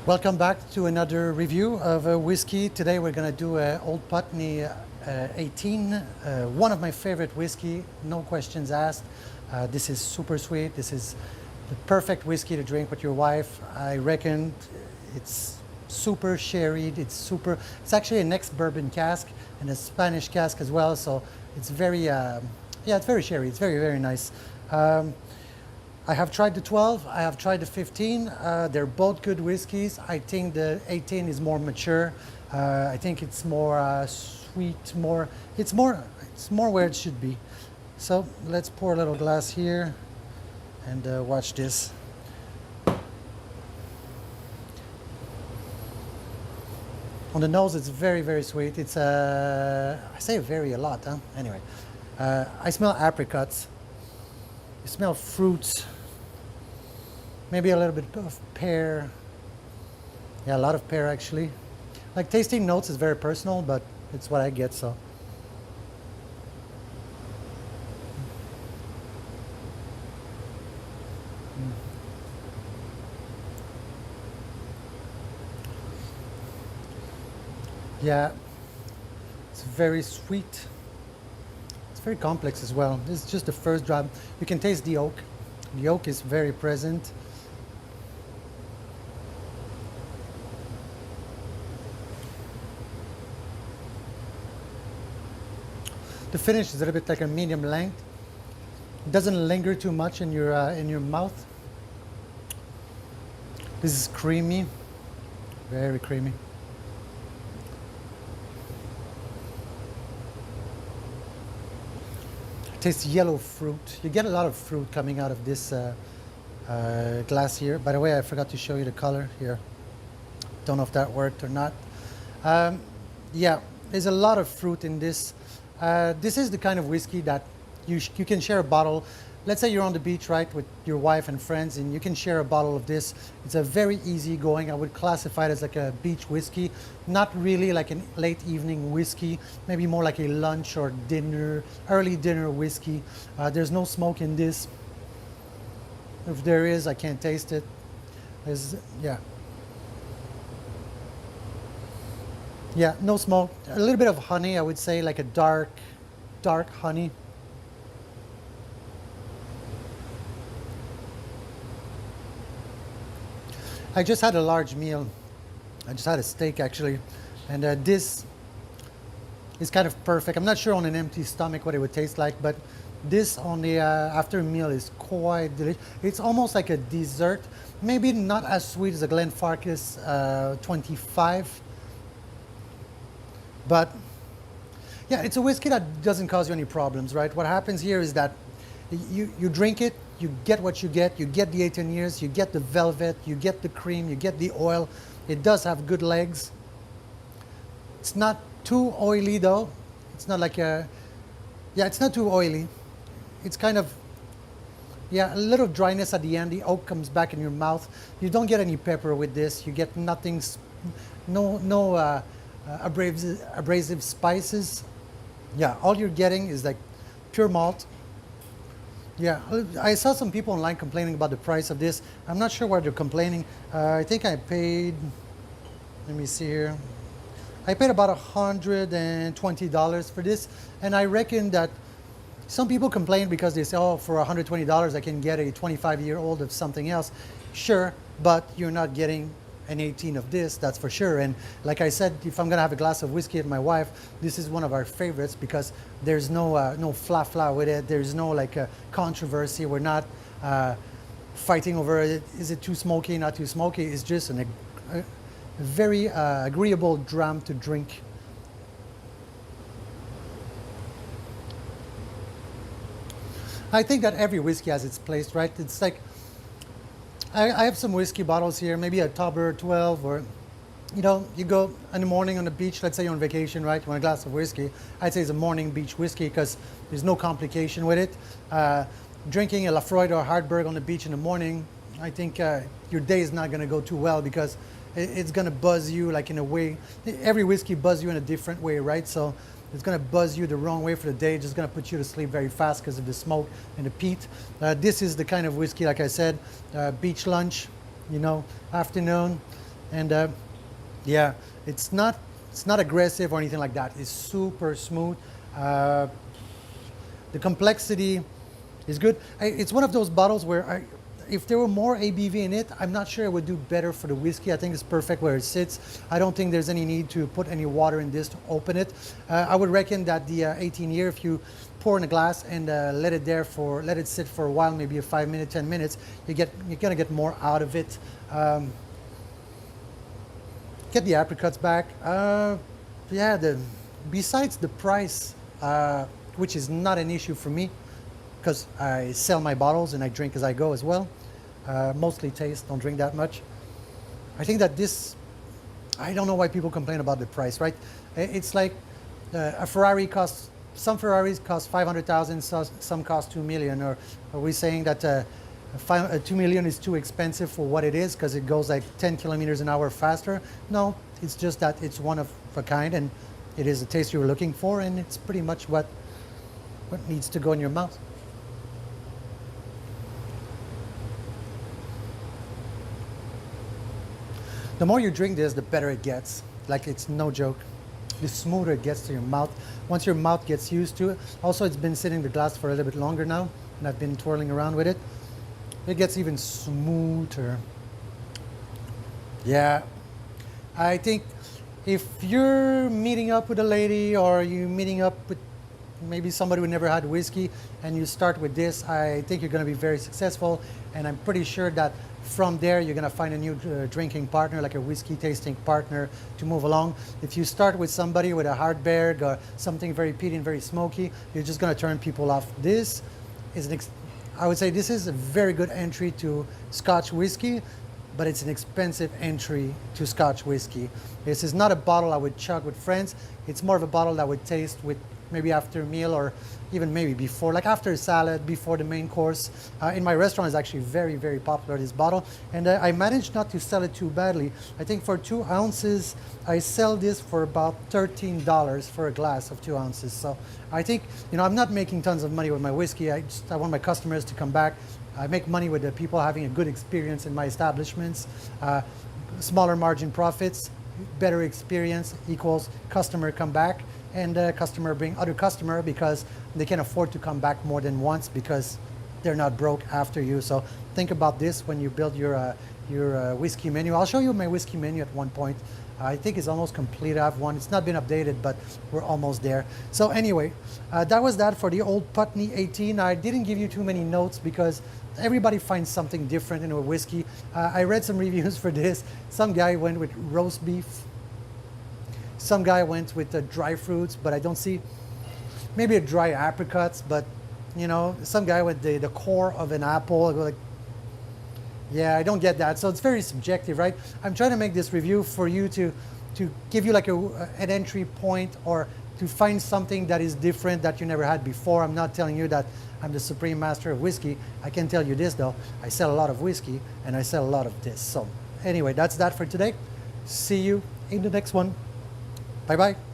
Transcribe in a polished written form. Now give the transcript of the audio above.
Welcome back to another review of a whiskey. Today we're going to do Old Pulteney 18, one of my favorite whiskey, no questions asked. This is super sweet. This is the perfect whiskey to drink with your wife. I reckon it's super sherried. It's actually an ex-bourbon cask and a Spanish cask as well. So it's very, it's very sherry. It's very, very nice. I have tried the 12, I have tried the 15. They're both good whiskeys. I think the 18 is more mature. I think it's more sweet, it's more where it should be. So let's pour a little glass here and watch this. On the nose, it's very, very sweet. It's, I say very a lot, huh? Anyway, I smell apricots. You smell fruits. Maybe a little bit of pear. Yeah, a lot of pear actually. Like tasting notes is very personal, but it's what I get, so. Yeah, it's very sweet. It's very complex as well. This is just the first drop. You can taste the oak. The oak is very present. The finish is a little bit like a medium length. It doesn't linger too much in your mouth. This is creamy, very creamy. Tastes yellow fruit. You get a lot of fruit coming out of this glass here. By the way, I forgot to show you the color here. Don't know if that worked or not. Yeah, there's a lot of fruit in this. This is the kind of whiskey that you can share a bottle. Let's say you're on the beach, right, with your wife and friends, and you can share a bottle of this. It's a very easy going. I would classify it as like a beach whiskey, not really like a late evening whiskey, maybe more like a lunch or dinner, early dinner whiskey. There's no smoke in this. If there is, I can't taste it. Yeah. Yeah, no smoke. A little bit of honey, I would say, like a dark honey. I just had a large meal. I just had a steak, actually. And this is kind of perfect. I'm not sure on an empty stomach what it would taste like, but this on the after meal is quite delicious. It's almost like a dessert. Maybe not as sweet as a Glenfarclas 25. But yeah, it's a whiskey that doesn't cause you any problems, right? What happens here is that you drink it, you get what you get the 18 years, you get the velvet, you get the cream, you get the oil. It does have good legs. It's not too oily though. It's not like it's not too oily. It's kind of, a little dryness at the end. The oak comes back in your mouth. You don't get any pepper with this. You get nothing, no abrasive spices. Yeah, all you're getting is like pure malt. Yeah, I saw some people online complaining about the price of this. I'm not sure why they're complaining. I think I paid, let me see here. I paid about $120 for this, and I reckon that some people complain because they say, oh, for $120 I can get a 25-year-old of something else. Sure, but you're not getting an 18 of this, that's for sure. And like I said, if I'm gonna have a glass of whiskey with my wife, this is one of our favorites because there's no fla with it. There's no like controversy. We're not fighting over it. Is it too smoky, not too smoky? It's just a very agreeable dram to drink. I think that every whiskey has its place, right? It's like, I have some whiskey bottles here, maybe a Tauber 12, or, you know, you go in the morning on the beach, let's say you're on vacation, right? You want a glass of whiskey. I'd say it's a morning beach whiskey because there's no complication with it. Drinking a Lafroy or Hartberg on the beach in the morning, I think your day is not going to go too well because it's going to buzz you like in a way. Every whiskey buzzes you in a different way, right? So it's going to buzz you the wrong way for the day. It's just going to put you to sleep very fast because of the smoke and the peat. This is the kind of whiskey, like I said, beach lunch, you know, afternoon. And yeah, it's not it's not aggressive or anything like that. It's super smooth. Uh, the complexity is good. It's one of those bottles where if there were more ABV in it, I'm not sure it would do better for the whiskey. I think it's perfect where it sits. I don't think there's any need to put any water in this to open it. I would reckon that the 18 year, if you pour in a glass and let it sit for a while, maybe a 5 minute, 10 minutes, you're gonna get more out of it. Get the apricots back. Yeah, besides the price, which is not an issue for me, because I sell my bottles and I drink as I go as well. Mostly taste, don't drink that much. I think that I don't know why people complain about the price, right? It's like a Ferrari costs, some Ferraris cost 500,000, some cost 2 million. Or are we saying that 2 million is too expensive for what it is because it goes like 10 kilometers an hour faster? No, it's just that it's one of a kind and it is the taste you were looking for, and it's pretty much what needs to go in your mouth. The more you drink this, the better it gets. Like, it's no joke. The smoother it gets to your mouth. Once your mouth gets used to it. Also, it's been sitting in the glass for a little bit longer now, and I've been twirling around with it. It gets even smoother. Yeah. I think if you're meeting up with a lady or you're meeting up with maybe somebody who never had whiskey and you start with this, I think you're going to be very successful, and I'm pretty sure that from there you're going to find a new drinking partner, like a whiskey tasting partner, to move along. If you start with somebody with a Hardberg or something very peaty and very smoky, you're just going to turn people off. This is I would say this is a very good entry to Scotch whiskey, but it's an expensive entry to Scotch whiskey. This is not a bottle I would chug with friends. It's more of a bottle that I would taste with maybe after a meal, or even maybe before, like after a salad, before the main course. In my restaurant, it's actually very, very popular, this bottle. And I managed not to sell it too badly. I think for 2 ounces, I sell this for about $13 for a glass of 2 ounces. So I think, I'm not making tons of money with my whiskey. I want my customers to come back. I make money with the people having a good experience in my establishments. Smaller margin profits, better experience equals customer come back, and customer bring other customer because they can afford to come back more than once because they're not broke after you. So think about this when you build your whiskey menu. I'll show you my whiskey menu at one point. I think it's almost complete. I have one. It's not been updated, but we're almost there. So anyway, that was that for the old Pulteney 18. I didn't give you too many notes because everybody finds something different in a whiskey. I read some reviews for this. Some guy went with roast beef. Some guy went with the dry fruits, but I don't see, maybe a dry apricots, but some guy with the core of an apple. I go like, yeah, I don't get that. So it's very subjective, right? I'm trying to make this review for you to give you like an entry point, or to find something that is different that you never had before. I'm not telling you that I'm the supreme master of whiskey. I can tell you this though, I sell a lot of whiskey and I sell a lot of this. So anyway, that's that for today. See you in the next one. Bye-bye.